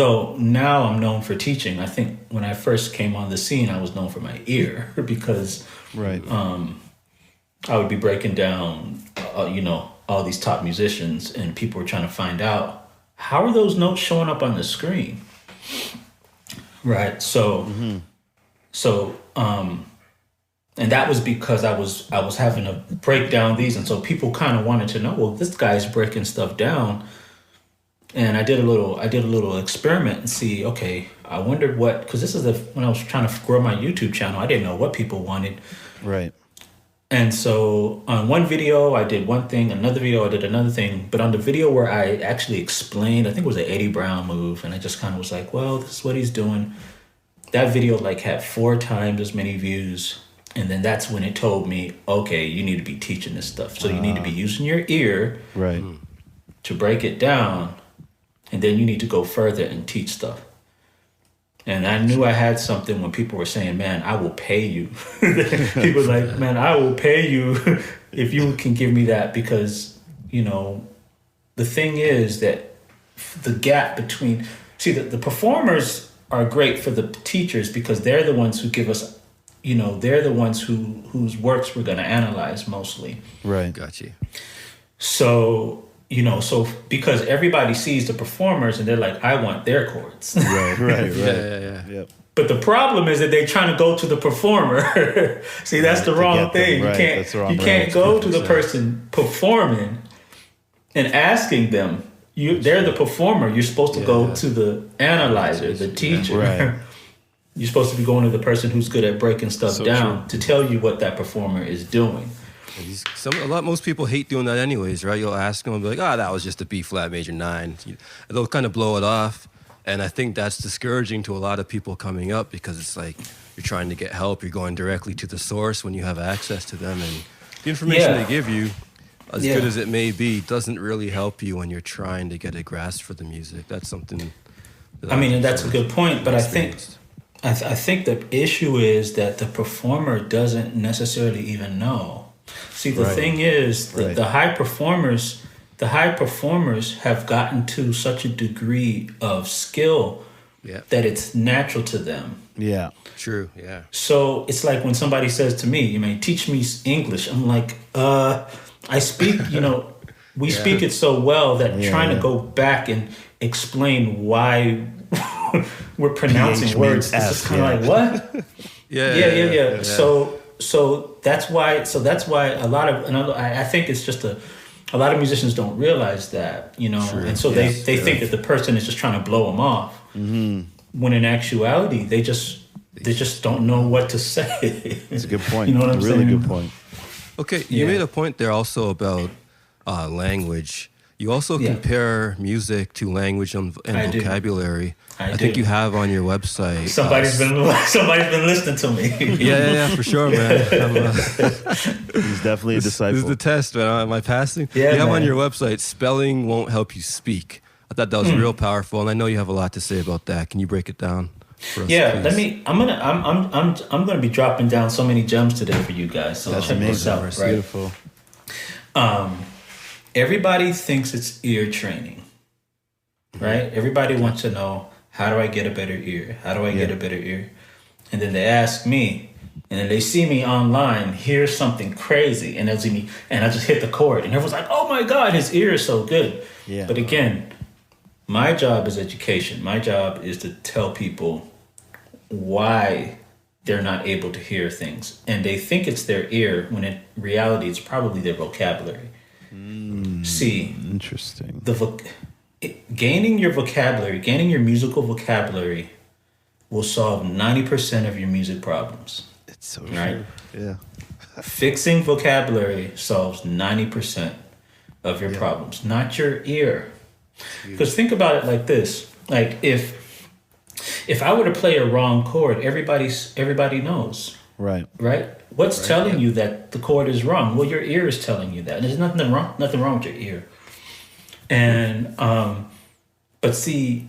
So now I'm known for teaching. I think when I first came on the scene, I was known for my ear because Right. I would be breaking down, all these top musicians, and people were trying to find out how are those notes showing up on the screen, right? And that was because I was having to break down these, and so people kind of wanted to know, well, this guy's breaking stuff down. And I did a little experiment and see, okay, I wondered because this is when I was trying to grow my YouTube channel, I didn't know what people wanted. Right. And so on one video, I did one thing, another video, I did another thing. But on the video where I actually explained, I think it was an Eddie Brown move, and I just kind of was like, well, this is what he's doing. That video had 4 times as many views. And then that's when it told me, okay, you need to be teaching this stuff. So you need to be using your ear Right. to break it down. And then you need to go further and teach stuff. And I knew I had something when people were saying, man, I will pay you. People were like, man, I will pay you if you can give me that. Because, the thing is that the gap between, the performers are great for the teachers because they're the ones who give us, they're the ones whose works we're going to analyze mostly. Right. Got you. So, so because everybody sees the performers and they're like, I want their chords. Right. Yeah. Yep. But the problem is that they're trying to go to the performer. See, that's the wrong thing. Right. You can't go to the person performing and asking them. They're the performer. You're supposed to go to the analyzer, the teacher. Right. You're supposed to be going to the person who's good at breaking stuff down true. to tell you what that performer is doing. Most people hate doing that anyways, right? You'll ask them and be like, that was just a B flat major 9. They'll kind of blow it off. And I think that's discouraging to a lot of people coming up because it's like you're trying to get help. You're going directly to the source when you have access to them. And the information they give you, as good as it may be, doesn't really help you when you're trying to get a grasp for the music. That's something that and that's a good point. But I think the issue is that the performer doesn't necessarily even know. See, the thing is, the high performers have gotten to such a degree of skill that it's natural to them. Yeah. True, yeah. So it's like when somebody says to me, teach me English. I'm like, I speak, we speak it so well that trying to go back and explain why we're pronouncing words, it's just kind of like, what? Yeah. So that's why I think it's just a lot of musicians don't realize that, True. And so they think that the person is just trying to blow them off. Mm-hmm. When in actuality, they just don't know what to say. It's a good point. You know what I'm saying? Really good point. Okay, you made a point there also about language. You also compare music to language and vocabulary. I think you have on your website. Somebody's been listening to me. Yeah, for sure, man. He's definitely a disciple. This is the test, man. Am I passing? Yeah, you have man. on your website, spelling won't help you speak. I thought that was real powerful, and I know you have a lot to say about that. Can you break it down for us, please? I'm gonna be dropping down so many gems today for you guys. So That's check this amazing. out. That's Right? beautiful. Everybody thinks it's ear training, right? Everybody wants to know, how do I get a better ear? How do I get a better ear? And then they ask me, and then they see me online, hear something crazy, and they'll see me, and I just hit the chord, and everyone's like, oh my God, his ear is so good. Yeah. But again, my job is education. My job is to tell people why they're not able to hear things. And they think it's their ear, when in reality, it's probably their vocabulary. See, Interesting. gaining your vocabulary, gaining your musical vocabulary will solve 90% of your music problems. It's so Right? true. Yeah. Fixing vocabulary solves 90% of your problems, not your ear. Because think about it like this. Like if I were to play a wrong chord, everybody knows. Right. Right? What's telling you that the chord is wrong? Well, your ear is telling you that. And there's nothing wrong with your ear. And but see,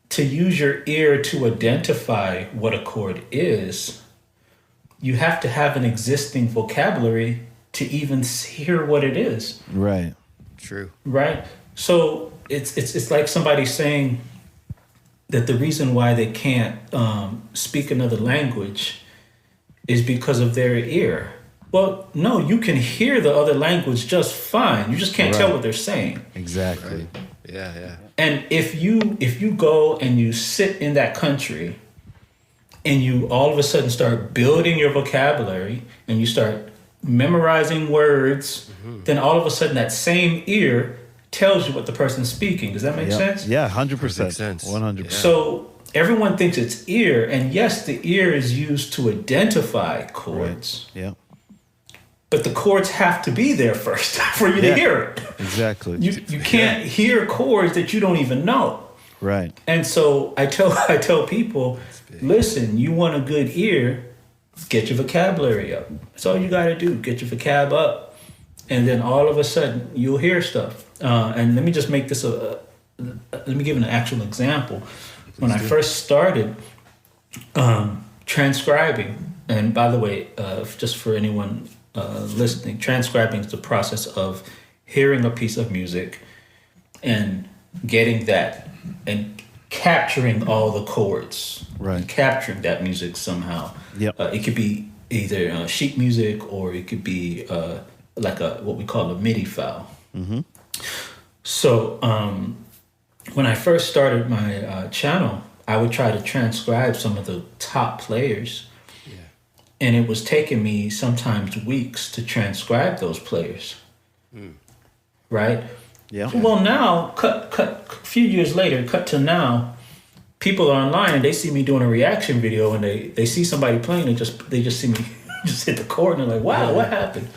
to use your ear to identify what a chord is, you have to have an existing vocabulary to even hear what it is. Right. True. Right? So it's like somebody saying, that the reason why they can't speak another language is because of their ear. Well, no, you can hear the other language just fine. You just can't tell what they're saying. Exactly. Right. Yeah. And if you go and you sit in that country and you all of a sudden start building your vocabulary and you start memorizing words, then all of a sudden that same ear tells you what the person's speaking. Does that make sense? Yeah, 100%. Makes sense. 100%. So everyone thinks it's ear, and yes, the ear is used to identify chords. Yeah. But the chords have to be there first for you to hear it. Exactly. You can't hear chords that you don't even know. Right. And so I tell people, listen, you want a good ear, get your vocabulary up. That's all you got to do. Get your vocab up, and then all of a sudden you'll hear stuff. And let me just make this let me give an actual example. When I first started transcribing, and by the way, just for anyone listening, transcribing is the process of hearing a piece of music and getting that and capturing all the chords, Right. capturing that music somehow. Yep. It could be either sheet music or it could be like what we call a MIDI file. Mm-hmm. So when I first started my channel, I would try to transcribe some of the top players. And it was taking me sometimes weeks to transcribe those players. Right? Yeah. Well, now, a few years later, cut to now, people are online and they see me doing a reaction video and they see somebody playing and they just see me just hit the chord and they're like, wow, what happened?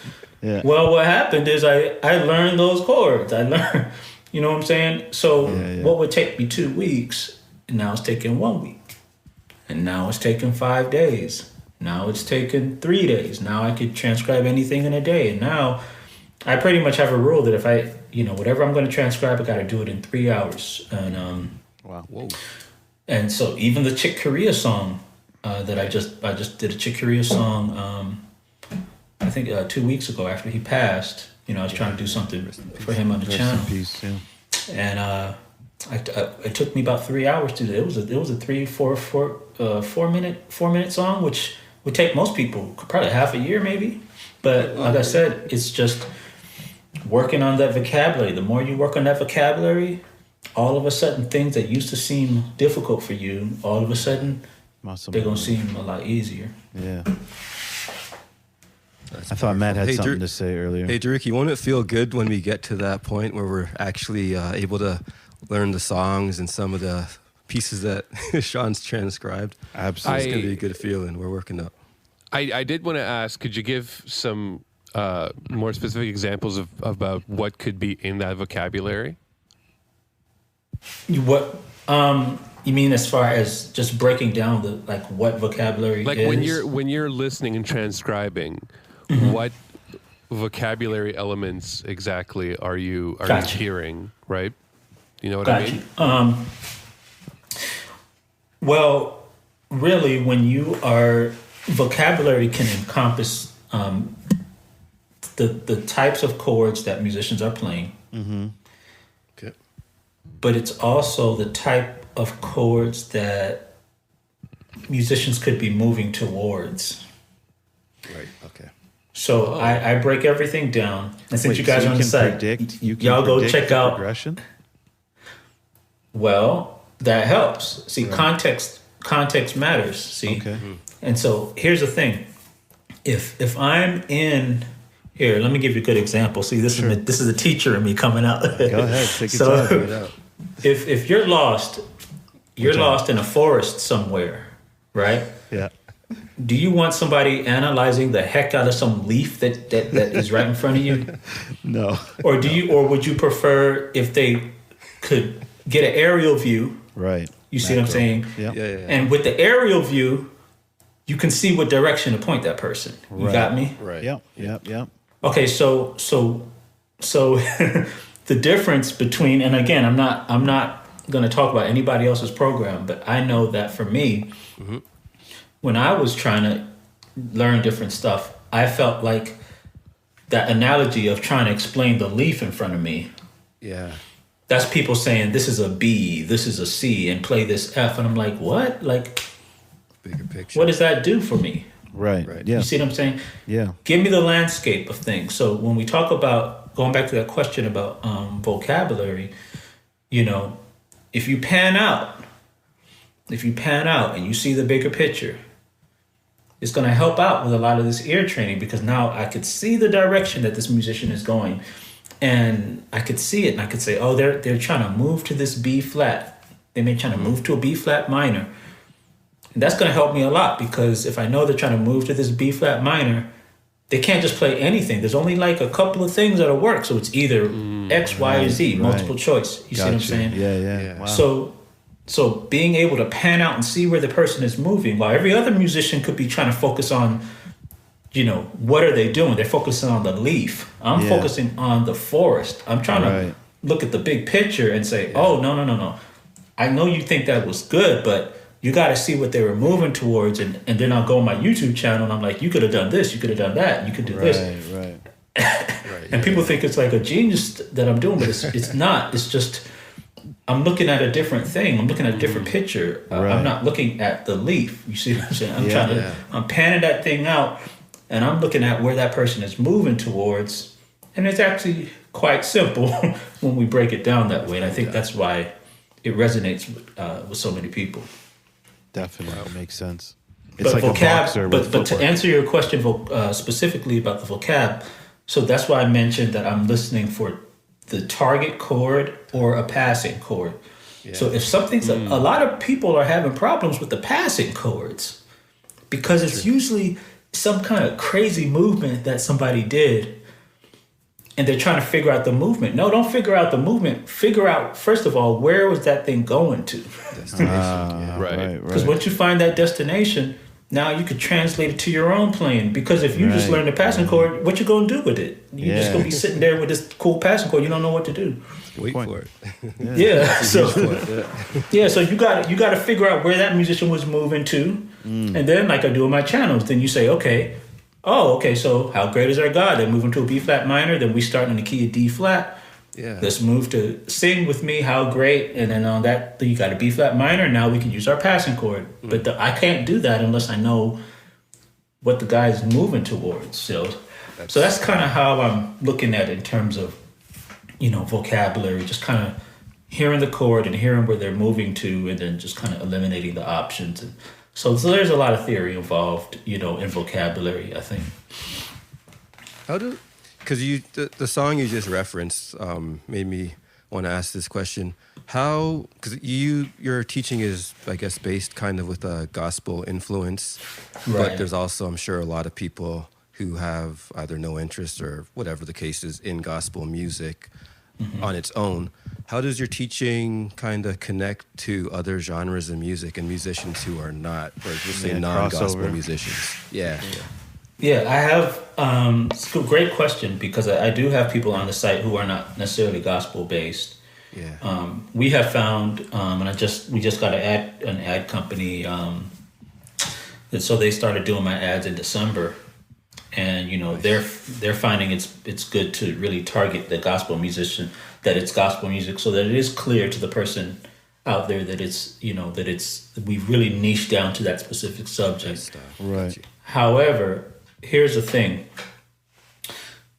Yeah. Well, what happened is I learned those chords. I learned, you know what I'm saying? So what would take me 2 weeks, now it's taking 1 week. And now it's taking 5 days. Now it's taking 3 days. Now I could transcribe anything in a day. And now I pretty much have a rule that if I, whatever I'm going to transcribe, I got to do it in 3 hours. And Wow. Whoa. and so even the Chick Corea song that I just did a Chick Corea song, I think 2 weeks ago after he passed. I was trying to do something for him on the Rest channel. in peace, yeah. And it took me about 3 hours to do it. It was a 4 minute song, which would take most people probably half a year maybe. But like I said, it's just working on that vocabulary. The more you work on that vocabulary, all of a sudden things that used to seem difficult for you, all of a sudden they're gonna seem a lot easier. Yeah. I thought Matt had something to say earlier. Hey, Derek, won't it feel good when we get to that point where we're actually able to learn the songs and some of the pieces that Sean's transcribed? Absolutely. It's going to be a good feeling. We're working up. I did want to ask, could you give some more specific examples of about what could be in that vocabulary? What you mean as far as just breaking down what vocabulary Like is? when you're listening and transcribing, what vocabulary elements exactly are you hearing, right? You know what I mean? Well, really, when you are vocabulary can encompass the types of chords that musicians are playing. Mm-hmm. Okay. But it's also the type of chords that musicians could be moving towards. Right. Okay. So I break everything down. And since you guys are on the site, y'all go check out progression. Well, that helps. See, context matters. See, Okay. And so here's the thing: if I'm in here, let me give you a good example. See, this is a teacher in me coming out. Go ahead, take your time. If you're lost, lost in a forest somewhere, right? Yeah. Do you want somebody analyzing the heck out of some leaf that is right in front of you? No. Or would you prefer if they could get an aerial view? Right. You see what I'm saying? Yeah. And with the aerial view, you can see what direction to point that person. You got me? Right. Yep. Okay, so the difference between, and again, I'm not going to talk about anybody else's program, but I know that for me, when I was trying to learn different stuff, I felt like that analogy of trying to explain the leaf in front of me. Yeah. that's people saying this is a B, this is a C, and play this F, and I'm like, what? Like, bigger picture. what does that do for me? Right. Yeah. You see what I'm saying? Yeah. Give me the landscape of things. So when we talk about, going back to that question about vocabulary, you know, if you pan out and you see the bigger picture, it's going to help out with a lot of this ear training, because now I could see the direction that this musician is going, and I could see it, and I could say, oh, they're trying to move to this B flat. They may trying to move to a B flat minor. And that's going to help me a lot, because if I know they're trying to move to this B flat minor, they can't just play anything. There's only like a couple of things that'll work. So it's either X, Y, or Z, multiple choice. You see what I'm saying? Yeah. Wow. So being able to pan out and see where the person is moving, while every other musician could be trying to focus on, you know, what are they doing? They're focusing on the leaf. I'm focusing on the forest. I'm trying to look at the big picture and say, oh, no. I know you think that was good, but you got to see what they were moving towards. And then I'll go on my YouTube channel and I'm like, you could have done this, you could have done that, you could do this. Right. And people think it's like a genius that I'm doing, but it's not. It's just, I'm looking at a different thing. I'm looking at a different picture. I'm not looking at the leaf. You see what I'm saying? I'm panning that thing out, and I'm looking at where that person is moving towards. And it's actually quite simple when we break it down that way. And I think that's why it resonates with so many people. Definitely makes sense. It's But like vocab, a boxer with but to footwork. answer your question specifically about the vocab, so that's why I mentioned that I'm listening for the target chord or a passing chord. Yeah. So if something's a lot of people are having problems with the passing chords, because it's usually some kind of crazy movement that somebody did, and they're trying to figure out the movement. No, don't figure out the movement. Figure out, first of all, where was that thing going to? Right. Because once you find that destination, now you could translate it to your own playing. Because if you just learn the passing chord, what you gonna do with it? You're just gonna be sitting there with this cool passing chord. You don't know what to do. Wait for it. So you got to figure out where that musician was moving to, and then like I do in my channels, then you say, okay, so how great is our God? They're moving to a B flat minor. Then we start in the key of D flat. Yeah. Let's move to sing with me, how great. And then on that, you got a B flat minor. Now we can use our passing chord. But I can't do that unless I know what the guy is moving towards. So that's kind of how I'm looking at it in terms of, you know, vocabulary, just kind of hearing the chord and hearing where they're moving to, and then just kind of eliminating the options. And so there's a lot of theory involved, you know, in vocabulary, I think. Because the song you just referenced made me want to ask this question. How, because your teaching is, I guess, based kind of with a gospel influence, but there's also, I'm sure, a lot of people who have either no interest or whatever the case is in gospel music on its own. How does your teaching kind of connect to other genres of music and musicians who are not, or just say non-gospel musicians? Yeah, I have. It's a great question, because I do have people on the site who are not necessarily gospel based. Yeah. We have found, and we just got an ad company, and so they started doing my ads in December, and you know they're finding it's good to really target the gospel musician, that it's gospel music, so that it is clear to the person out there that we've really niched down to that specific subject. Right. However, here's the thing.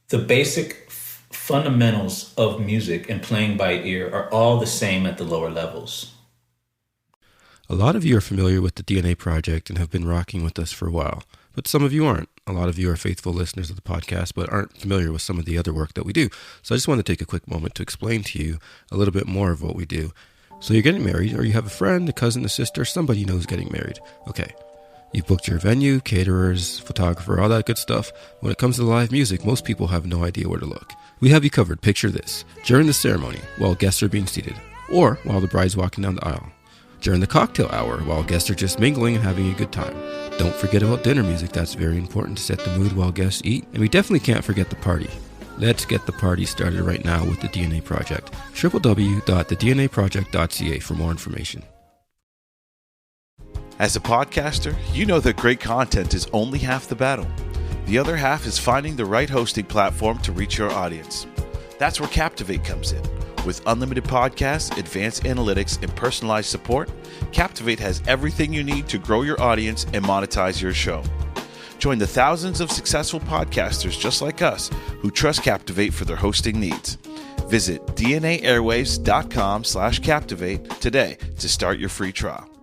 The basic fundamentals of music and playing by ear are all the same at the lower levels. A lot of you are familiar with the DNA Project and have been rocking with us for a while, but some of you aren't. A lot of you are faithful listeners of the podcast, but aren't familiar with some of the other work that we do. So I just want to take a quick moment to explain to you a little bit more of what we do. So you're getting married, or you have a friend, a cousin, a sister, somebody you know is getting married. Okay. You've booked your venue, caterers, photographer, all that good stuff. When it comes to live music, most people have no idea where to look. We have you covered. Picture this. During the ceremony, while guests are being seated, or while the bride's walking down the aisle. During the cocktail hour, while guests are just mingling and having a good time. Don't forget about dinner music. That's very important to set the mood while guests eat. And we definitely can't forget the party. Let's get the party started right now with the DNA Project. www.thednaproject.ca for more information. As a podcaster, you know that great content is only half the battle. The other half is finding the right hosting platform to reach your audience. That's where Captivate comes in. With unlimited podcasts, advanced analytics, and personalized support, Captivate has everything you need to grow your audience and monetize your show. Join the thousands of successful podcasters just like us who trust Captivate for their hosting needs. Visit DNAairwaves.com/captivate today to start your free trial.